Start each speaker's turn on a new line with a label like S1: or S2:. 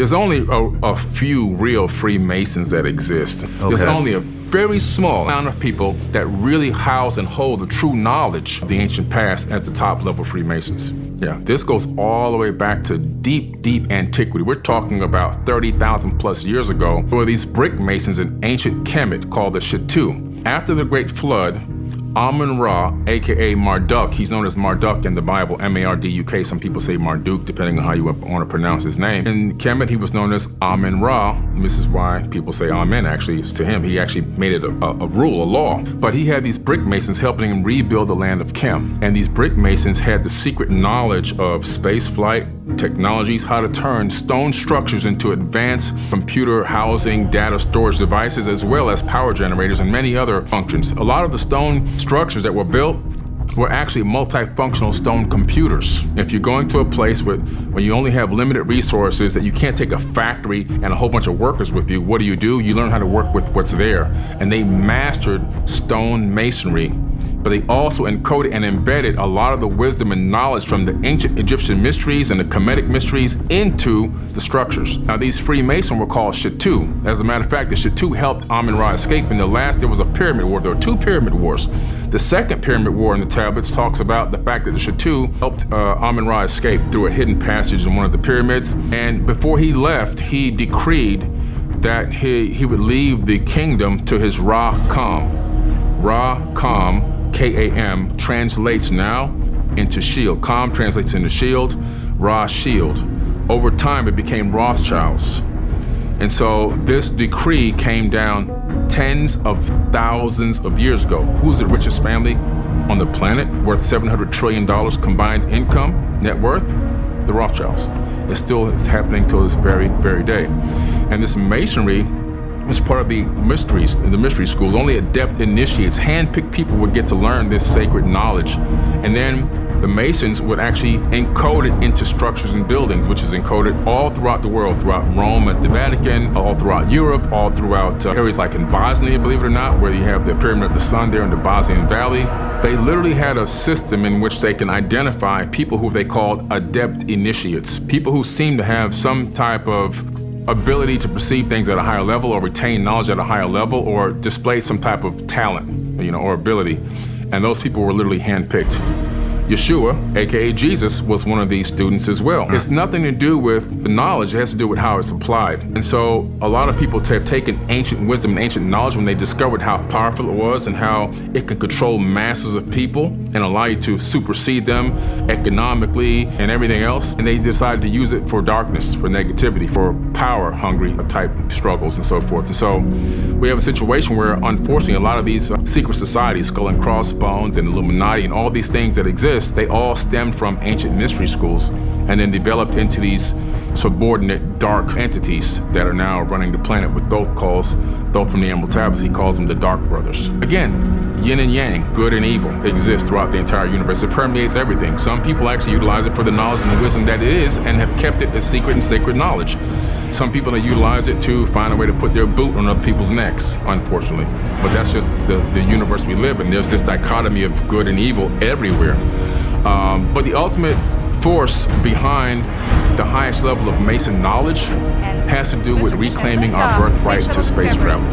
S1: There's only a few real Freemasons that exist. Okay. There's only a very small amount of people that really house and hold the true knowledge of the ancient past as the top level Freemasons. Yeah, this goes all the way back to deep, deep antiquity. We're talking about 30,000 plus years ago. There were these brick masons in ancient Kemet called the Shettu. After the Great Flood, Amun-Ra, aka Marduk, he's known as Marduk in the Bible, M-A-R-D-U-K, some people say Marduk, depending on how you want to pronounce his name. In Kemet, he was known as Amun-Ra, and this is why people say Amen, actually, it's to him. He actually made it a rule, a law. But he had these brick masons helping him rebuild the land of Kem. And these brick masons had the secret knowledge of space flight, technologies, how to turn stone structures into advanced computer housing, data storage devices, as well as power generators and many other functions. A lot of the stone structures that were built were actually multifunctional stone computers. If you're going to a place where you only have limited resources, that you can't take a factory and a whole bunch of workers with you, what do? You learn how to work with what's there. And they mastered stone masonry, but they also encoded and embedded a lot of the wisdom and knowledge from the ancient Egyptian mysteries and the Kemetic mysteries into the structures. Now, these Freemasons were called Shettu. As a matter of fact, the Shettu helped Amun-Ra escape. In the last, there was a pyramid war. There were 2 pyramid wars. The second pyramid war in the tablets talks about the fact that the Shettu helped Amun-Ra escape through a hidden passage in one of the pyramids. And before he left, he decreed that he would leave the kingdom to his Ra-Kam. Ra-Kam, K-A-M, translates now into shield. Kam translates into shield, Ra, shield. Over time, it became Rothschilds. And so this decree came down tens of thousands of years ago. Who's the richest family on the planet, worth $700 trillion combined income, net worth? The Rothschilds. It still is happening till this very, very day. And this masonry was part of the mysteries in the mystery schools. Only adept initiates, hand-picked people would get to learn this sacred knowledge. And then the Masons would actually encode it into structures and buildings, which is encoded all throughout the world, throughout Rome at the Vatican, all throughout Europe, all throughout areas like in Bosnia, believe it or not, where you have the Pyramid of the Sun there in the Bosnian Valley. They literally had a system in which they can identify people who they called adept initiates, people who seem to have some type of ability to perceive things at a higher level or retain knowledge at a higher level or display some type of talent, or ability. And those people were literally handpicked. Yeshua, aka Jesus, was one of these students as well. It's nothing to do with the knowledge, it has to do with how it's applied. And so a lot of people have taken ancient wisdom and ancient knowledge when they discovered how powerful it was and how it can control masses of people and allow you to supersede them economically and everything else. And they decided to use it for darkness, for negativity, for power-hungry type struggles and so forth. And so we have a situation where, unfortunately, a lot of these secret societies, Skull and Crossbones and Illuminati and all these things that exist, they all stemmed from ancient mystery schools and then developed into these subordinate dark entities that are now running the planet with Thoth from the Emerald Tablets, he calls them the Dark Brothers. Again, yin and yang, good and evil, exists throughout the entire universe. It permeates everything. Some people actually utilize it for the knowledge and the wisdom that it is and have kept it as secret and sacred knowledge. Some people that utilize it to find a way to put their boot on other people's necks, unfortunately. But that's just the universe we live in. There's this dichotomy of good and evil everywhere. But the ultimate force behind the highest level of Mason knowledge has to do with reclaiming our birthright to space travel.